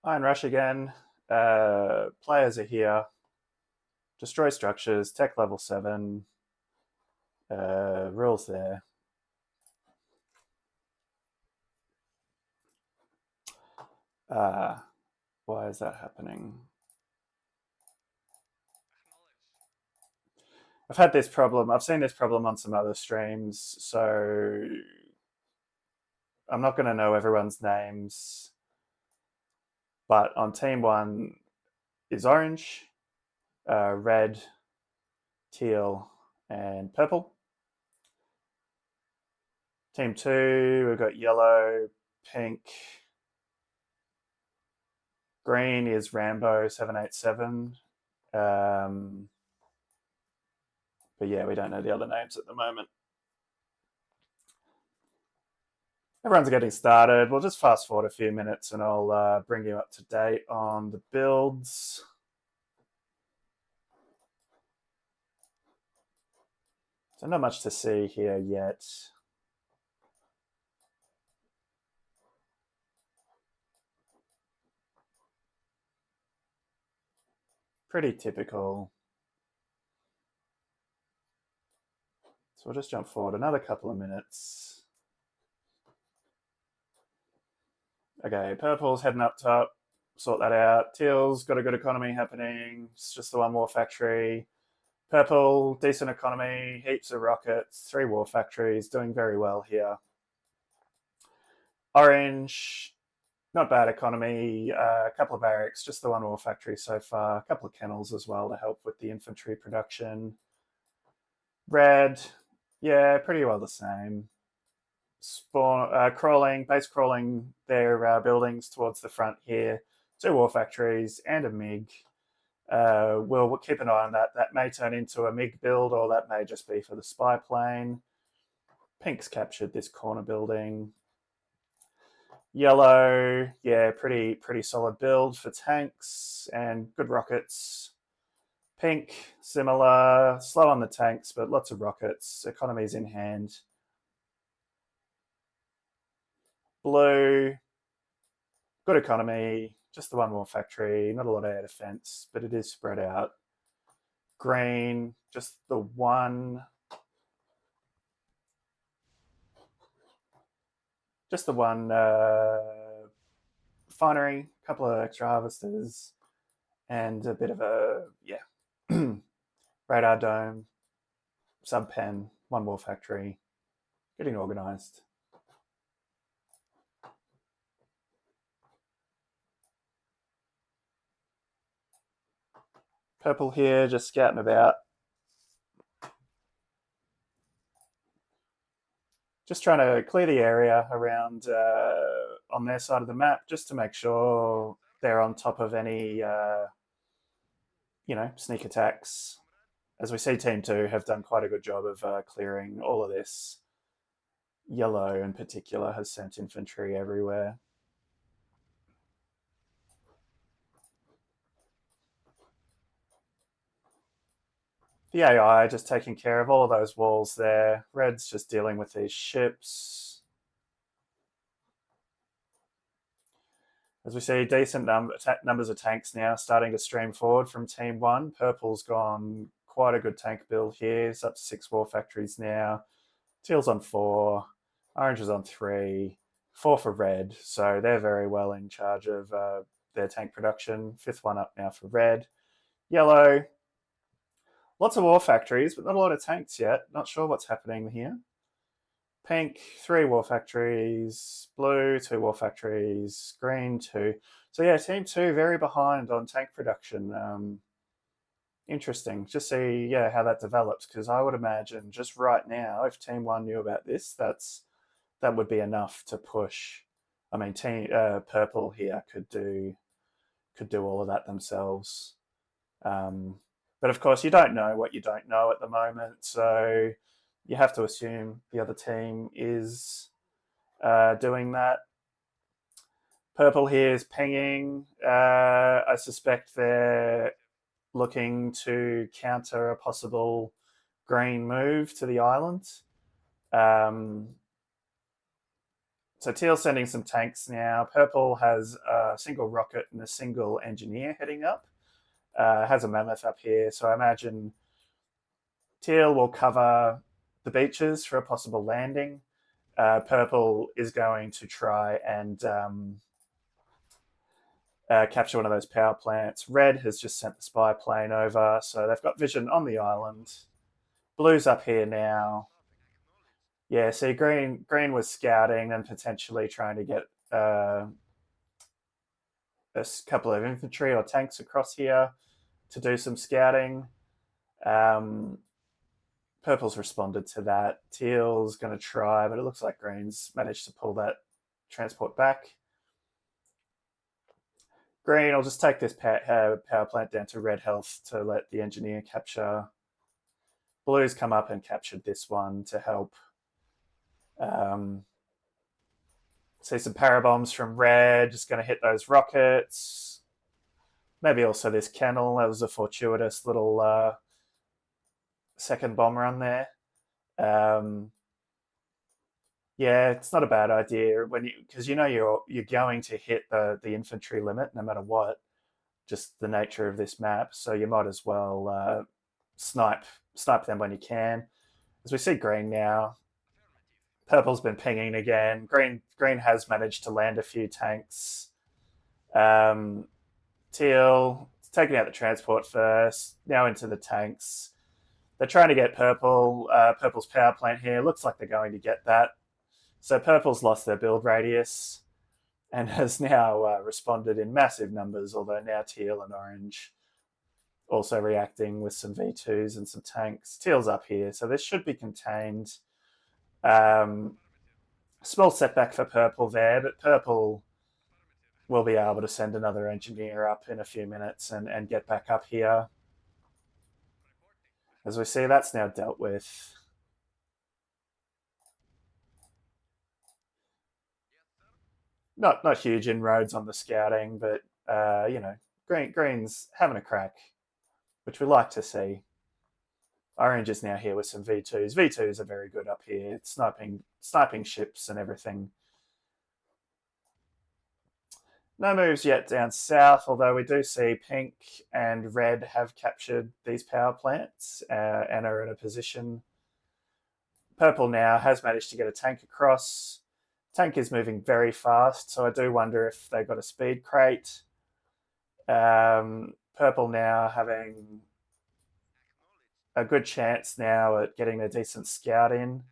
IronRush again. Players are here. Destroy structures. Tech level 7. Rules there. Why is that happening? I've had this problem. I've seen this problem on some other streams, so I'm not going to know everyone's names. But on team 1 is orange, red, teal, and purple. Team 2, we've got yellow, pink. Green is Rambo 787. But yeah, we don't know the other names at the moment. Everyone's getting started. We'll just fast forward a few minutes and I'll bring you up to date on the builds. So not much to see here yet. Pretty typical. So we'll just jump forward another couple of minutes. Okay, purple's heading up top. Sort that out. Teal's got a good economy happening. It's just the one war factory. Purple, decent economy, heaps of rockets, 3 war factories, doing very well here. Orange, not bad economy, a couple of barracks, just the one war factory so far, a couple of kennels as well to help with the infantry production. Red, yeah, pretty well the same. Crawling, base crawling their buildings towards the front here. 2 war factories and a MiG. We'll keep an eye on that. That may turn into a MiG build, or that may just be for the spy plane. Pink's captured this corner building. Yellow, yeah, pretty solid build for tanks and good rockets. Pink, similar, slow on the tanks, but lots of rockets. Economy's in hand. Blue, good economy, just the one more factory, not a lot of air defense, but it is spread out. Green, just the one refinery, a couple of extra harvesters, and a bit of a radar dome, sub pen, one more factory, getting organised. Purple here, just scouting about. Just trying to clear the area around on their side of the map, just to make sure they're on top of any, sneak attacks. As we see, Team 2 have done quite a good job of clearing all of this. Yellow, in particular, has sent infantry everywhere. The AI just taking care of all of those walls there. Red's just dealing with these ships. As we see, decent numbers of tanks now starting to stream forward from Team 1. Purple's gone quite a good tank build here. It's up to 6 war factories now. Teal's on 4. Orange is on 3. 4 for red. So they're very well in charge of their tank production. 5th one up now for red. Yellow, lots of war factories, but not a lot of tanks yet. Not sure what's happening here. Pink, 3 war factories. Blue, 2 war factories. Green, 2. So yeah, Team 2 very behind on tank production. Interesting. Just see how that develops, because I would imagine just right now, if Team 1 knew about this, that would be enough to push. I mean, Team Purple here could do all of that themselves. But of course, you don't know what you don't know at the moment, so you have to assume the other team is doing that. Purple here is pinging. I suspect they're looking to counter a possible green move to the island. So teal sending some tanks now. Purple has a single rocket and a single engineer heading up. Has a mammoth up here, so I imagine teal will cover the beaches for a possible landing. Purple is going to try and capture one of those power plants. Red has just sent the spy plane over, so they've got vision on the island. Blue's up here now. Yeah, see, green was scouting and potentially trying to get a couple of infantry or tanks across here to do some scouting. Um, Purple's responded to that. Teal's going to try, but it looks like green's managed to pull that transport back. Green, I'll just take this power plant down to red health to let the engineer capture. Blue's come up and captured this one to help. See some parabombs from red, just going to hit those rockets. Maybe also this kennel. That was a fortuitous little second bomb run there. Yeah, it's not a bad idea when because you know you're going to hit the infantry limit no matter what, just the nature of this map. So you might as well snipe them when you can. As we see green now, purple's been pinging again. Green has managed to land a few tanks. Teal taking out the transport first. Now into the tanks. They're trying to get purple's power plant here. Looks like they're going to get that. So purple's lost their build radius and has now responded in massive numbers, although now teal and orange also reacting with some V2s and some tanks. Teal's up here, so this should be contained. Small setback for purple there, but purple will be able to send another engineer up in a few minutes and get back up here. As we see, that's now dealt with. Not huge inroads on the scouting, but green's having a crack, which we like to see. Orange is now here with some V2s. V2s are very good up here. It's sniping ships and everything. No moves yet down south, although we do see pink and red have captured these power plants and are in a position. Purple now has managed to get a tank across. Tank is moving very fast, so I do wonder if they got a speed crate. Purple now having a good chance now at getting a decent scout in.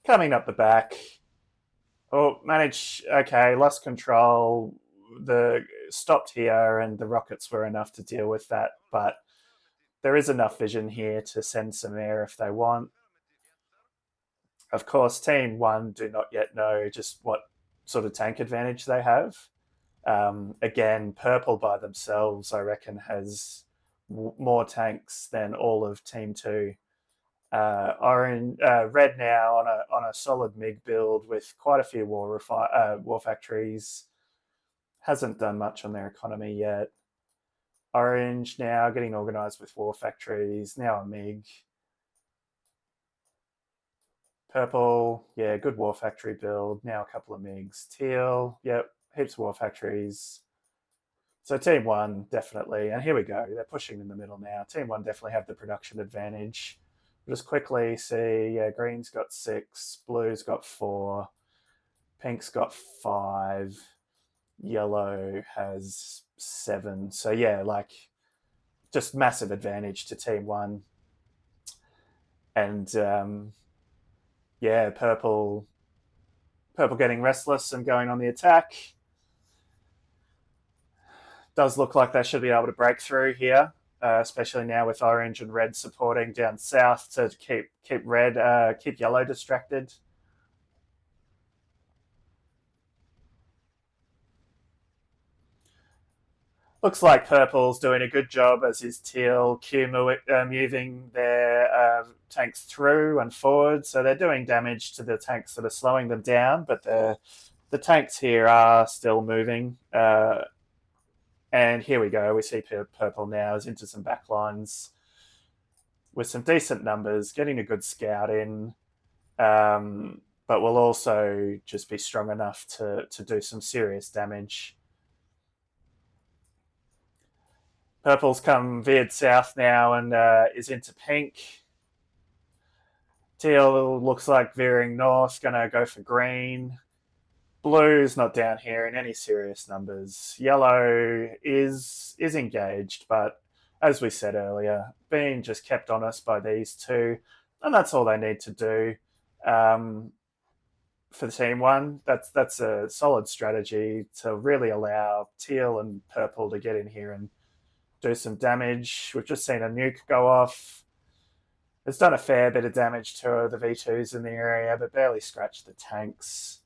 Coming up the back. Oh, okay, lost control. The stopped here, and the rockets were enough to deal with that. But there is enough vision here to send some air if they want. Of course, Team 1 do not yet know just what sort of tank advantage they have. Again, purple by themselves, I reckon, has more tanks than all of Team 2. Red now on a solid MiG build with quite a few war factories. Hasn't done much on their economy yet. Orange now getting organised with war factories. Now a MiG. Purple, yeah, good war factory build. Now a couple of MiGs. Teal, yep, heaps of war factories. So Team 1, definitely. And here we go. They're pushing in the middle now. Team 1 definitely have the production advantage. We'll just quickly see, yeah, green's got 6, blue's got 4, pink's got 5, yellow has 7. So yeah, like just massive advantage to Team 1. And yeah, purple getting restless and going on the attack. Does look like they should be able to break through here, especially now with orange and red supporting down south to keep yellow distracted. Looks like purple's doing a good job, as is teal, moving their tanks through and forward. So they're doing damage to the tanks that are slowing them down, but the tanks here are still moving. And here we go. We see purple now is into some backlines. with some decent numbers, getting a good scout in, but will also just be strong enough to do some serious damage. Purple's come veered south now and is into pink. Teal looks like veering north, going to go for green. Blue's not down here in any serious numbers. Yellow is engaged, but as we said earlier, being just kept honest by these two, and that's all they need to do. For the team one, that's a solid strategy to really allow teal and purple to get in here and do some damage. We've just seen a nuke go off. It's done a fair bit of damage to the V2s in the area, but barely scratched the tanks.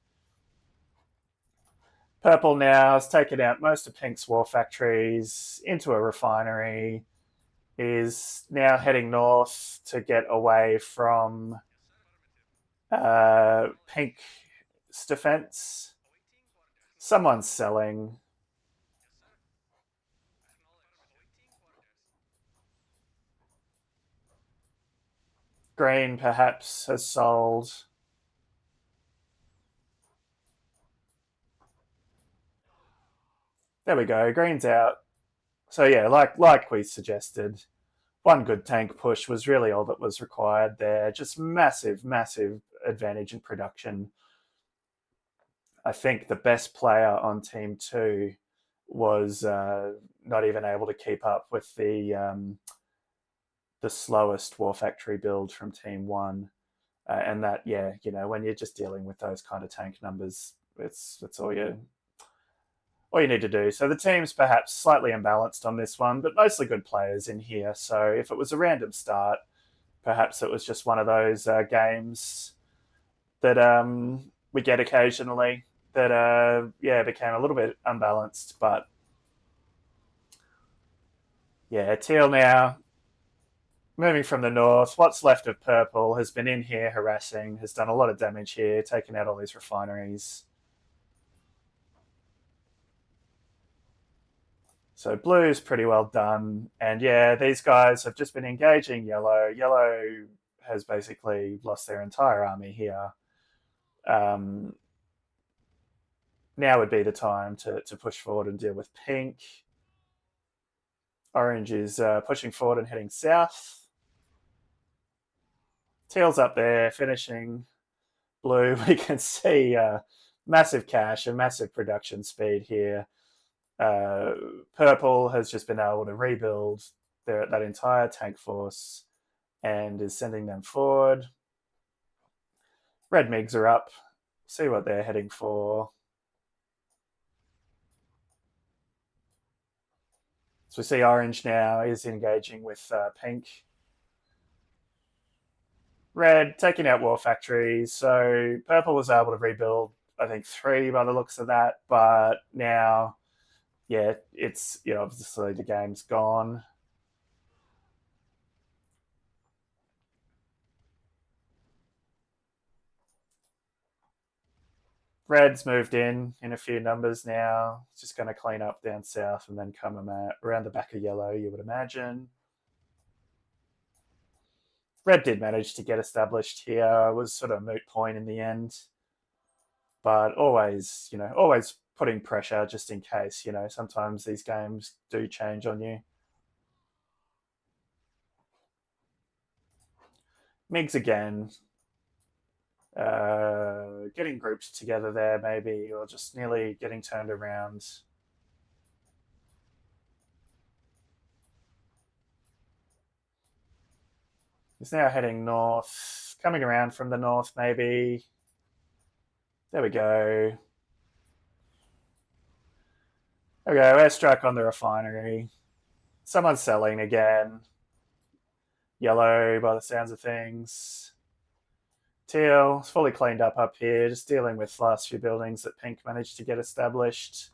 Purple now has taken out most of Pink's war factories into a refinery, is now heading north to get away from Pink's defense. Someone's selling. Green perhaps has sold. There we go. Green's out. So yeah, like we suggested, one good tank push was really all that was required there. Just massive advantage in production. I think the best player on team two was not even able to keep up with the slowest War Factory build from team one. And that, yeah, when you're just dealing with those kind of tank numbers, it's all you need to do. So the team's perhaps slightly imbalanced on this one, but mostly good players in here. So if it was a random start, perhaps it was just one of those games that we get occasionally that became a little bit unbalanced. But yeah, teal now moving from the north. What's left of purple has been in here harassing, has done a lot of damage here, taken out all these refineries. So blue's pretty well done. And yeah, these guys have just been engaging yellow. Yellow has basically lost their entire army here. Um, now would be the time to push forward and deal with pink. Orange is pushing forward and heading south. Teal's up there finishing. Blue, we can see massive cash and massive production speed here. Purple has just been able to rebuild that entire tank force and is sending them forward. Red MiGs are up. See what they're heading for. So we see orange now is engaging with pink. Red taking out war factories. So purple was able to rebuild, I think, 3 by the looks of that. But now, yeah, it's obviously the game's gone. Red's moved in a few numbers now. It's just going to clean up down south and then come around the back of yellow, you would imagine. Red did manage to get established here. It was sort of a moot point in the end. But always putting pressure just in case. Sometimes these games do change on you. MiGs again. Getting groups together there, maybe, or just nearly getting turned around. He's now heading north, coming around from the north, maybe. There we go. There we go. Airstrike on the refinery. Someone's selling again. Yellow, by the sounds of things. Teal is fully cleaned up here, just dealing with last few buildings that pink managed to get established.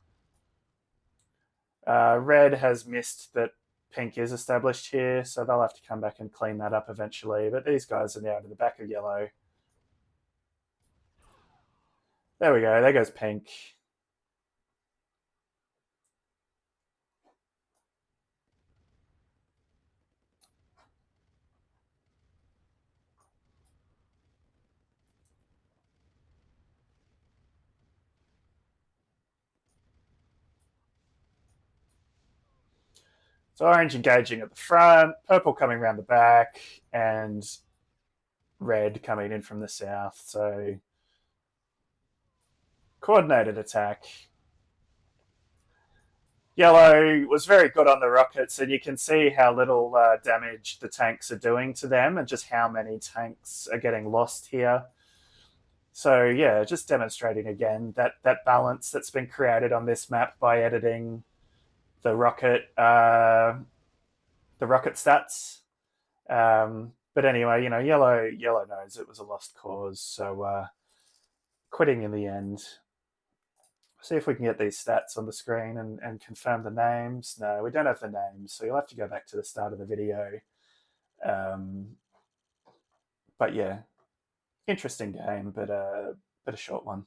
Red has missed that pink is established here, so they'll have to come back and clean that up eventually. But these guys are now to the back of yellow. There we go. There goes pink. So orange engaging at the front, purple coming around the back, and red coming in from the south. So coordinated attack. Yellow was very good on the rockets, and you can see how little damage the tanks are doing to them and just how many tanks are getting lost here. So yeah, just demonstrating again that balance that's been created on this map by editing the rocket stats. But anyway, yellow knows it was a lost cause, so quitting in the end. See if we can get these stats on the screen and confirm the names. No, we don't have the names, so you'll have to go back to the start of the video. But yeah, interesting game, but a short one.